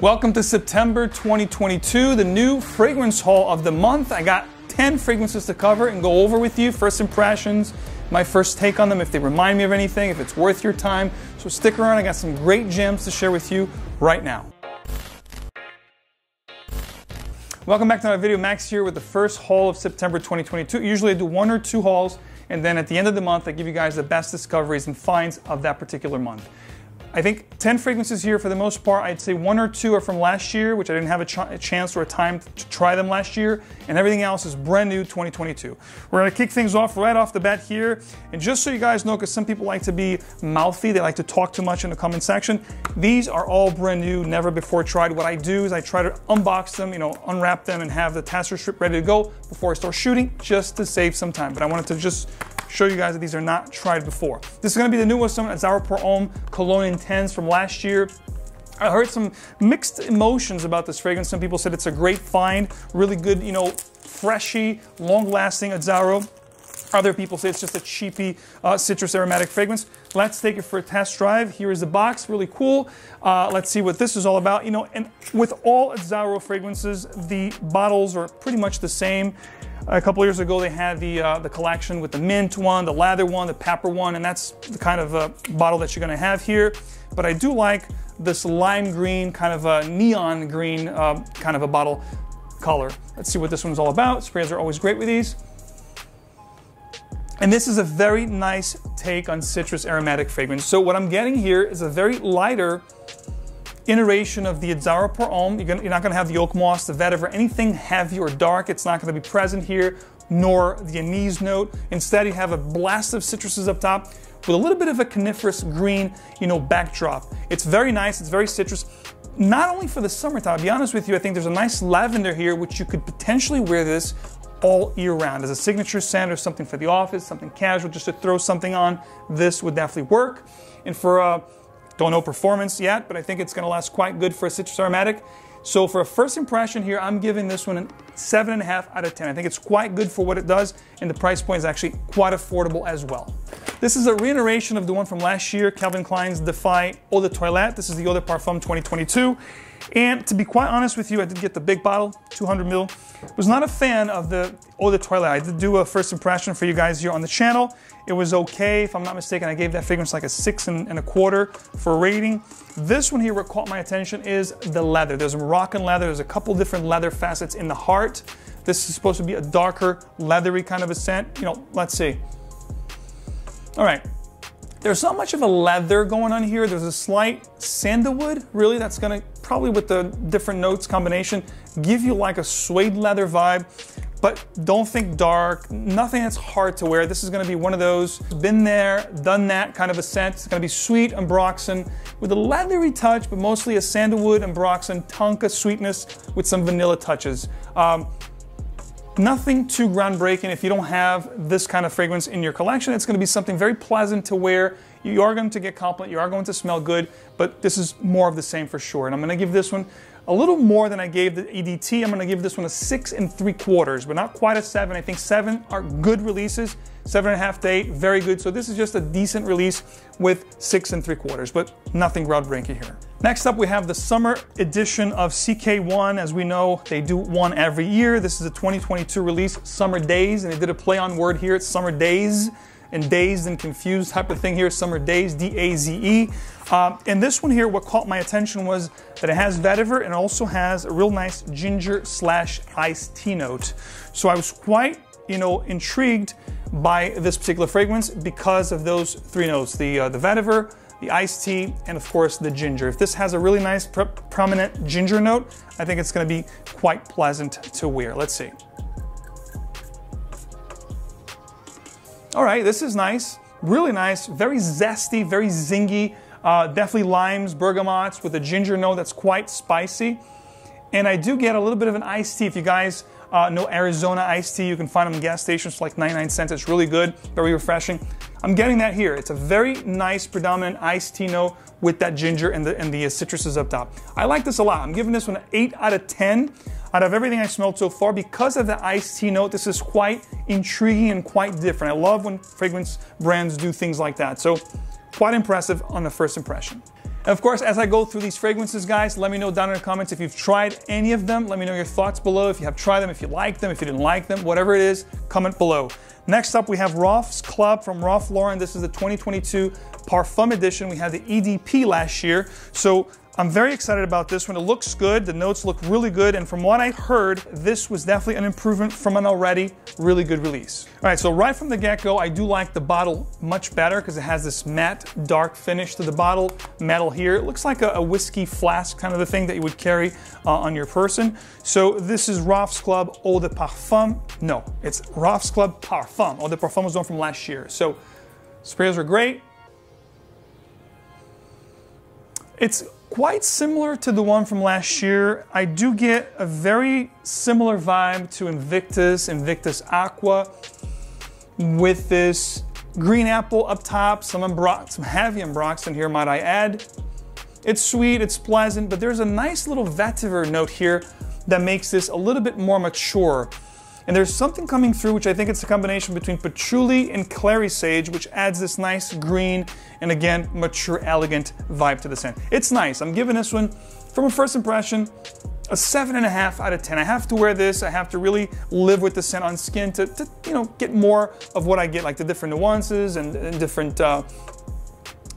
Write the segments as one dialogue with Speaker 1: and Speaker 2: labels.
Speaker 1: Welcome to September 2022, the new fragrance haul of the month. I got 10 fragrances to cover and go over with you. First impressions, my first take on them, if they remind me of anything, if it's worth your time. So stick around, I got some great gems to share with you right now. Welcome back to another video. Max here with the first haul of September 2022. Usually I do 1 or 2 hauls, and then at the end of the month I give you guys the best discoveries and finds of that particular month. I think 10 fragrances here for the most part. I'd say 1 or 2 are from last year, which I didn't have a chance or a time to try them last year, and everything else is brand new 2022. We're going to kick things off right off the bat here, and just so you guys know, because some people like to be mouthy, they like to talk too much in the comment section, these are all brand new, never before tried. What I do is I try to unbox them, unwrap them and have the taster strip ready to go before I start shooting, just to save some time. But I wanted to just show you guys that these are not tried before. This is going to be the newest one, 𝗕𝗏 Parfum Cologne Intense from last year. I heard some mixed emotions about this fragrance. Some people said it's a great find, really good, freshy, long-lasting 𝗕𝗏. Other people say it's just a cheapy citrus aromatic fragrance. Let's take it for a test drive. Here is the box, really cool. Let's see what this is all about. And with all 𝗕𝗏 fragrances, the bottles are pretty much the same. A couple years ago, they had the collection with the mint one, the lather one, the pepper one, and that's the kind of bottle that you're going to have here. But I do like this lime green, kind of a neon green kind of a bottle color. Let's see what this one's all about. Sprays are always great with these. And this is a very nice take on citrus aromatic fragrance. So what I'm getting here is a very lighter iteration of the 𝗕𝗏 Parfum. You're not going to have the oak moss, the vetiver, anything heavy or dark. It's not going to be present here, nor the anise note. Instead, you have a blast of citruses up top with a little bit of a coniferous green, backdrop. It's very nice. It's very citrus. Not only for the summertime, to be honest with you, I think there's a nice lavender here, which you could potentially wear this all year round as a signature scent or something for the office, something casual, just to throw something on. This would definitely work. And for don't know performance yet, but I think it's going to last quite good for a citrus aromatic. So for a first impression here, I'm giving this one a 7.5 out of 10. I think it's quite good for what it does, and the price point is actually quite affordable as well. This is a reiteration of the one from last year, Calvin Klein's Defy Eau de Toilette. This is the Eau de Parfum 2022. And to be quite honest with you, I did get the big bottle, 200 ml. Was not a fan of the Eau de Toilette. I did do a first impression for you guys here on the channel. It was okay, if I'm not mistaken. I gave that fragrance like a 6.25 for a rating. This one here, what caught my attention is the leather. There's Moroccan leather. There's a couple different leather facets in the heart. This is supposed to be a darker, leathery kind of a scent. Let's see. All right. There's not much of a leather going on here. There's a slight sandalwood, really. That's gonna, probably with the different notes combination, give you like a suede leather vibe. But don't think dark, nothing that's hard to wear. This is gonna be one of those been there, done that kind of a scent. It's gonna be sweet 𝗵𝗏𝗏 with a leathery touch, but mostly a sandalwood 𝗵𝗏𝗏 tonka sweetness with some vanilla touches. Nothing too groundbreaking. If you don't have this kind of fragrance in your collection, it's going to be something very pleasant to wear. You are going to get compliment, you are going to smell good, but this is more of the same for sure. And I'm going to give this one a little more than I gave the EDT. I'm going to give this one a 6.75, but not quite a 7. I think 7 are good releases. 7.5 to 8, very good. So this is just a decent release with 6.75, but nothing groundbreaking here. Next up, we have the summer edition of CK1. As we know, they do one every year. This is a 2022 release, Summer Daze, and they did a play on word here. It's Summer Daze, and dazed and confused type of thing here, Summer Daze, D-A-Z-E. And this one here, what caught my attention was that it has vetiver and also has a real nice ginger/iced tea note. So I was quite, intrigued by this particular fragrance because of those 3 notes, the vetiver, the iced tea, and of course the ginger. If this has a really nice prominent ginger note, I think it's going to be quite pleasant to wear. Let's see. All right, this is nice, really nice, very zesty, very zingy, definitely limes, bergamots with a ginger note that's quite spicy. And I do get a little bit of an iced tea. If you guys know Arizona iced tea, you can find them in gas stations for like 99 cents. It's really good, very refreshing. I'm getting that here. It's a very nice predominant iced tea note with that ginger and the citruses up top. I like this a lot. I'm giving this one an 8 out of 10. Out of everything I smelled so far, because of the iced tea note, this is quite intriguing and quite different. I love when fragrance brands do things like that. So quite impressive on the first impression. And of course, as I go through these fragrances, guys, let me know down in the comments if you've tried any of them. Let me know your thoughts below. If you have tried them, if you like them, if you didn't like them, whatever it is, comment below. Next up, we have Rolf's Club from Ralph Lauren. This is the 2022 Parfum edition. We had the EDP last year. So I'm very excited about this one. It looks good. The notes look really good. And from what I heard, this was definitely an improvement from an already really good release. All right, so right from the get-go, I do like the bottle much better because it has this matte, dark finish to the bottle. Metal here. It looks like a whiskey flask kind of a thing that you would carry on your person. So this is Rolf's Club Eau de Parfum. No, it's Rolf's Club Parfum. Eau de Parfum was one from last year. So sprays are great. It's quite similar to the one from last year. I do get a very similar vibe to Invictus Aqua, with this green apple up top, some heavy ambrox in here, might I add. It's sweet, it's pleasant, but there's a nice little vetiver note here that makes this a little bit more mature. And there's something coming through, which I think it's a combination between patchouli and clary sage, which adds this nice green and, again, mature, elegant vibe to the scent. It's nice. I'm giving this one, from a first impression, a 7.5 out of 10. I have to wear this. I have to really live with the scent on skin to get more of what I get, like the different nuances and different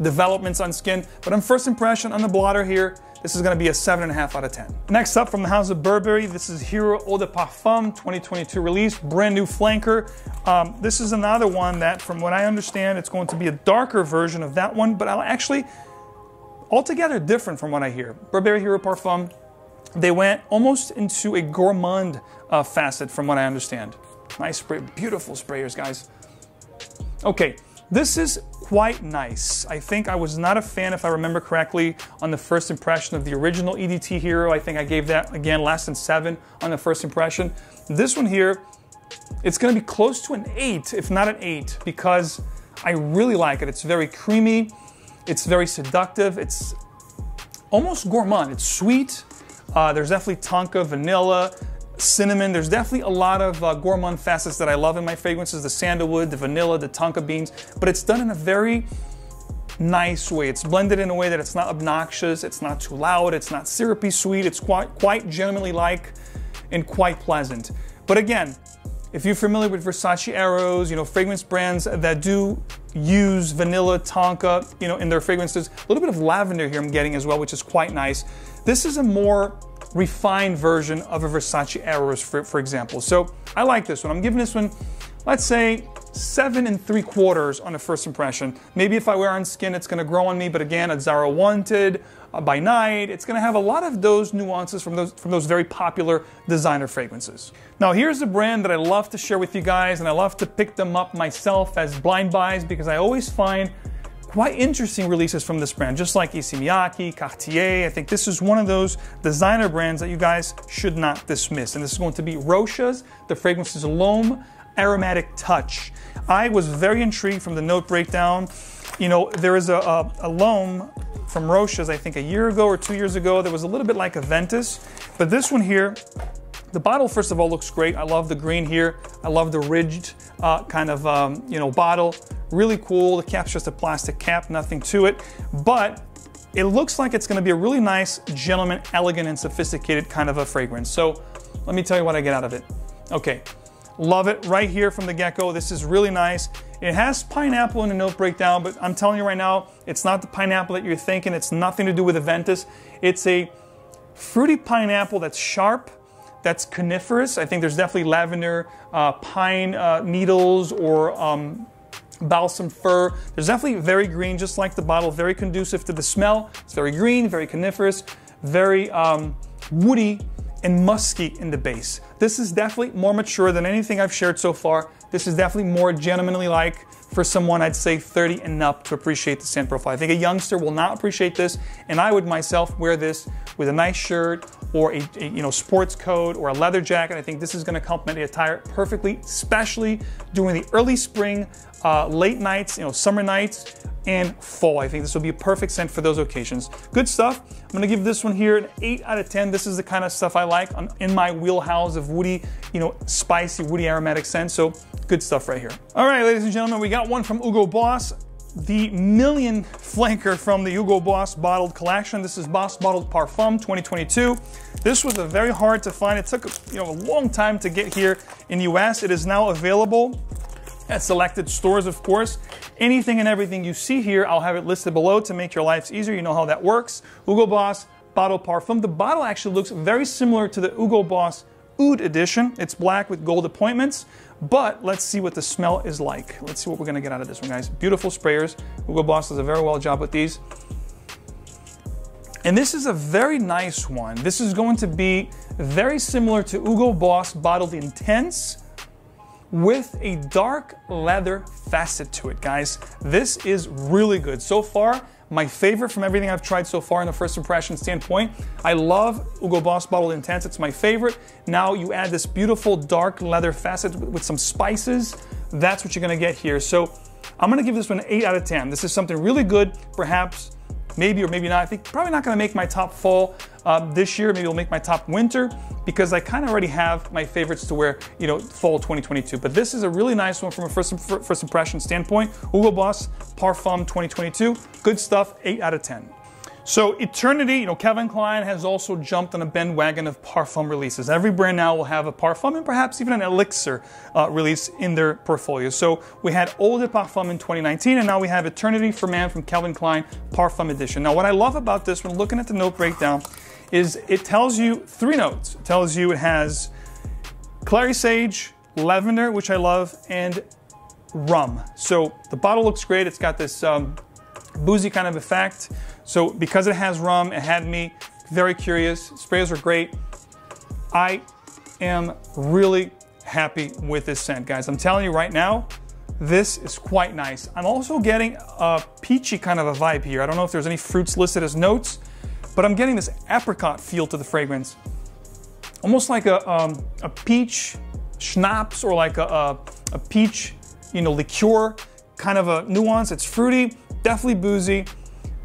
Speaker 1: developments on skin. But on first impression, on the blotter here, this is going to be a 7.5 out of 10. Next up, from the house of Burberry, this is 𝗿𝗲𝗏 Eau de Parfum 2022 release, brand new flanker. This is another one that, from what I understand, it's going to be a darker version of that one, but I'll actually altogether different from what I hear. Burberry 𝗿𝗏 Parfum, they went almost into a gourmand facet from what I understand. Nice spray, beautiful sprayers, guys. Okay, this is quite nice. I think I was not a fan, if I remember correctly, on the first impression of the original EDT Hero. I think I gave that, again, less than 7 on the first impression. This one here, it's going to be close to an 8, if not an 8, because I really like it. It's very creamy, it's very seductive, it's almost gourmand. It's sweet. There's definitely tonka, vanilla, cinnamon. There's definitely a lot of gourmand facets that I love in my fragrances, the sandalwood, the vanilla, the tonka beans, but it's done in a very nice way. It's blended in a way that it's not obnoxious, it's not too loud, it's not syrupy sweet, it's quite gentlemanly-like and quite pleasant. But again, if you're familiar with Versace arrows, fragrance brands that do use vanilla, tonka, in their fragrances, a little bit of lavender here I'm getting as well, which is quite nice. This is a more refined version of a Versace arrows, for example. So I like this one. I'm giving this one, let's say, 7 3/4 on the first impression. Maybe if I wear on skin, it's going to grow on me, but again, 𝗏𝗏𝗏 Wanted, by night, it's going to have a lot of those nuances from those very popular designer fragrances. Now, here's a brand that I love to share with you guys, and I love to pick them up myself as blind buys because I always find quite interesting releases from this brand, just like Issey Miyake, Cartier. I think this is one of those designer brands that you guys should not dismiss. And this is going to be Roche's. The fragrance is L'Homme Aromatic Touch. I was very intrigued from the note breakdown. There is a L'Homme from Roche's, I think a year ago or 2 years ago, that was a little bit like a Ventus. But this one here, the bottle, first of all, looks great. I love the green here. I love the ridged kind of, bottle. Really cool. The cap's just a plastic cap, nothing to it. But it looks like it's going to be a really nice, gentleman, elegant, and sophisticated kind of a fragrance. So let me tell you what I get out of it. Okay, love it right here from the get-go. This is really nice. It has pineapple in the note breakdown, but I'm telling you right now, it's not the pineapple that you're thinking. It's nothing to do with Aventus. It's a fruity pineapple that's sharp, that's coniferous. I think there's definitely lavender, pine needles, or balsam fir. There's definitely very green, just like the bottle, very conducive to the smell. It's very green, very coniferous, very woody and musky in the base. This is definitely more mature than anything I've shared so far. This is definitely more gentlemanly-like for someone, I'd say 30 and up, to appreciate the scent profile. I think a youngster will not appreciate this, and I would myself wear this with a nice shirt or a sports coat or a leather jacket. I think this is going to complement the attire perfectly, especially during the early spring, late nights, summer nights, and fall. I think this will be a perfect scent for those occasions. Good stuff. I'm going to give this one here an 8 out of 10. This is the kind of stuff I like in my wheelhouse of woody, spicy, woody aromatic scent. So good stuff right here. All right, ladies and gentlemen, we got one from Hugo Boss. the million flanker from the Hugo Boss bottled collection. This is Boss Bottled Parfum 2022. This was a very hard to find. It took a long time to get here in the US. It is now available at selected stores, of course. Anything and everything you see here, I'll have it listed below to make your lives easier. You know how that works. Hugo Boss Bottled Parfum. The bottle actually looks very similar to the Hugo Boss Oud edition. It's black with gold appointments, but let's see what the smell is like. Let's see what we're gonna get out of this one, guys. Beautiful sprayers. Hugo Boss does a very well job with these. And this is a very nice one. This is going to be very similar to Hugo Boss Bottled Intense with a dark leather facet to it, guys. This is really good. So far, my favorite from everything I've tried so far in the first impression standpoint. I love Hugo Boss Bottled Intense. It's my favorite. Now you add this beautiful dark leather facet with some spices. That's what you're gonna get here. So I'm gonna give this one an 8 out of 10. This is something really good, perhaps, maybe or maybe not. I think probably not gonna make my top fall this year. Maybe it'll make my top winter because I kind of already have my favorites to wear, fall 2022. But this is a really nice one from a first impression standpoint. Hugo Boss Parfum 2022, good stuff, 8 out of 10. So Eternity, Calvin Klein has also jumped on a bandwagon of parfum releases. Every brand now will have a parfum and perhaps even an elixir release in their portfolio. So we had Eau de Parfum in 2019, and now we have Eternity for Man from Calvin Klein Parfum Edition. Now what I love about this one, looking at the note breakdown, is it tells you 3 notes. It tells you it has clary sage, lavender, which I love, and rum. So the bottle looks great. It's got this boozy kind of effect. So because it has rum, it had me very curious. Sprays are great. I am really happy with this scent, guys. I'm telling you right now, this is quite nice. I'm also getting a peachy kind of a vibe here. I don't know if there's any fruits listed as notes, but I'm getting this apricot feel to the fragrance. Almost like a peach schnapps or like a peach, liqueur kind of a nuance. It's fruity, definitely boozy.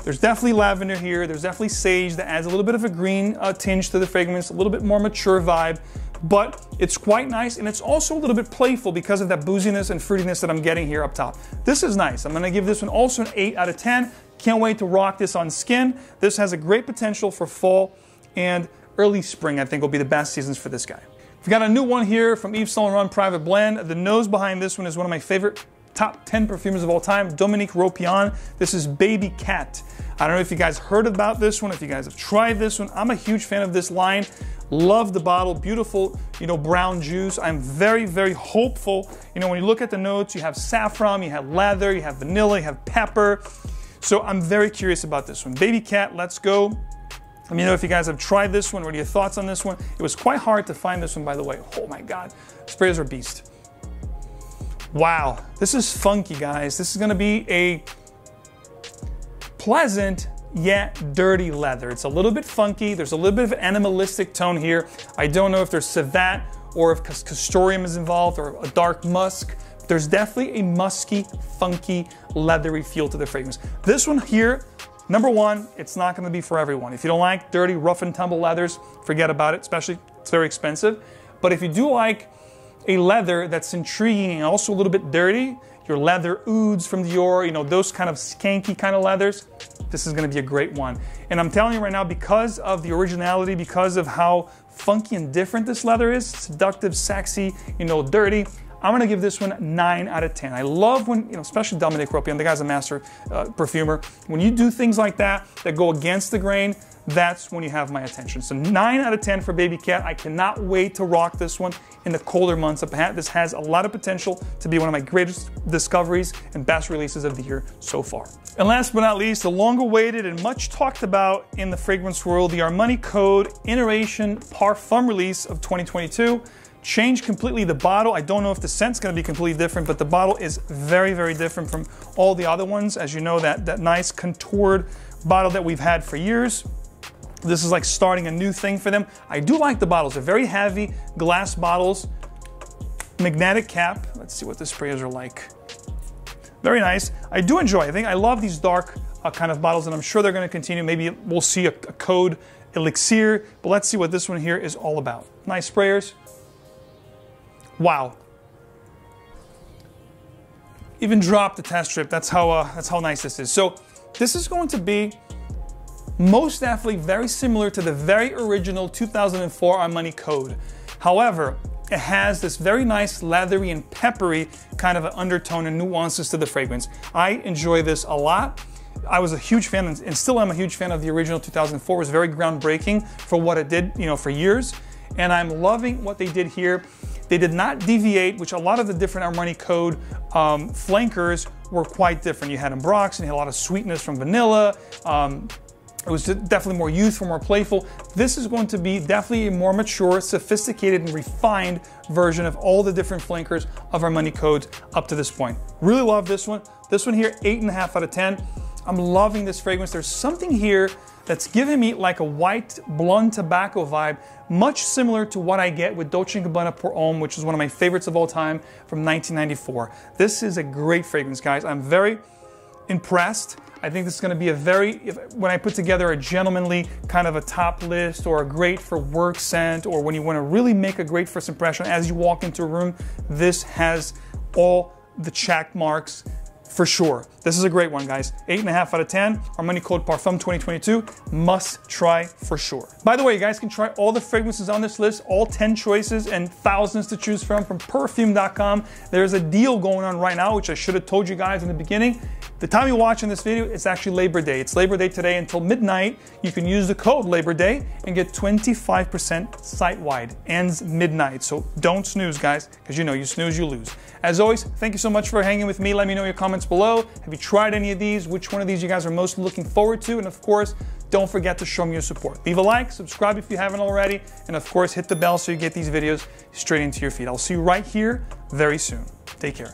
Speaker 1: There's definitely lavender here. There's definitely sage that adds a little bit of a green tinge to the fragrance, a little bit more mature vibe, but it's quite nice, and it's also a little bit playful because of that booziness and fruitiness that I'm getting here up top. This is nice. I'm gonna give this one also an 8 out of 10. Can't wait to rock this on skin. This has a great potential for fall and early spring. I think will be the best seasons for this guy. We've got a new one here from Yves Saint Laurent Private Blend. The nose behind this one is one of my favorite top 10 perfumers of all time, Dominique Ropion. This is Baby Cat. I don't know if you guys heard about this one, if you guys have tried this one. I'm a huge fan of this line. Love the bottle, beautiful, brown juice. I'm very, very hopeful. When you look at the notes, you have saffron, you have leather, you have vanilla, you have pepper. So I'm very curious about this one. Baby Cat, let's go. Let me know if you guys have tried this one. What are your thoughts on this one? It was quite hard to find this one, by the way. Oh my God, sprays are beast. Wow, this is funky, guys. This is gonna be a pleasant yet dirty leather. It's a little bit funky. There's a little bit of an animalistic tone here. I don't know if there's civet or if castoreum is involved or a dark musk. There's definitely a musky, funky, leathery feel to the fragrance. This one here, number one, it's not gonna be for everyone. If you don't like dirty, rough and tumble leathers, forget about it, especially it's very expensive. But if you do like a leather that's intriguing and also a little bit dirty, your leather ouds from Dior, those kind of skanky kind of leathers, this is gonna be a great one. And I'm telling you right now, because of the originality, because of how funky and different this leather is, seductive, sexy, dirty, I'm gonna give this one 9 out of 10. I love when, especially Dominique Ropion, the guy's a master perfumer. When you do things like that go against the grain, that's when you have my attention. So 9 out of 10 for Baby Cat. I cannot wait to rock this one in the colder months. This has a lot of potential to be one of my greatest discoveries and best releases of the year so far. And last but not least, the long-awaited and much talked about in the fragrance world, the Armani Code International Parfum release of 2022. Changed completely the bottle. I don't know if the scent's gonna be completely different, but the bottle is very, very different from all the other ones. As you know, that nice contoured bottle that we've had for years. This is like starting a new thing for them. I do like the bottles. They're very heavy glass bottles, magnetic cap. Let's see what the sprayers are like. Very nice. I do enjoy. I love these dark kind of bottles, and I'm sure they're going to continue. Maybe we'll see a code elixir, but let's see what this one here is all about. Nice sprayers. Wow. even drop the test strip. That's how nice this is. So this is going to be most definitely very similar to the very original 2004 Armani Code. However, it has this very nice leathery and peppery kind of an undertone and nuances to the fragrance. I enjoy this a lot. I was a huge fan and still am a huge fan of the original 2004. It was very groundbreaking for what it did, you know, for years. And I'm loving what they did here. They did not deviate, which a lot of the different Armani Code flankers were quite different. You had ambrox and you had a lot of sweetness from vanilla. It was definitely more youthful, more playful. This is going to be definitely a more mature, sophisticated, and refined version of all the different flankers of Armani Codes up to this point. Really love this one. This one here, 8.5 out of 10. I'm loving this fragrance. There's something here that's giving me like a white blonde tobacco vibe, much similar to what I get with Dolce & Gabbana Pour Homme, which is one of my favorites of all time from 1994. This is a great fragrance, guys. I'm very impressed. I think this is going to be a very, when I put together a gentlemanly kind of a top list or a great for work scent, or when you want to really make a great first impression as you walk into a room, this has all the check marks for sure. This is a great one, guys. 8.5 out of 10. Armani Code Parfum 2022. Must try for sure. By the way, you guys can try all the fragrances on this list, all 10 choices and thousands to choose from perfume.com. There's a deal going on right now, which I should have told you guys in the beginning. The time you're watching this video, it's actually Labor Day. It's Labor Day today until midnight. You can use the code Labor Day and get 25% site-wide. Ends midnight, so don't snooze, guys, because you know, you snooze, you lose. As always, thank you so much for hanging with me. Let me know in your comments below. Have you tried any of these? Which one of these you guys are most looking forward to? And of course, don't forget to show me your support. Leave a like, subscribe if you haven't already, and of course, hit the bell so you get these videos straight into your feed. I'll see you right here very soon. Take care.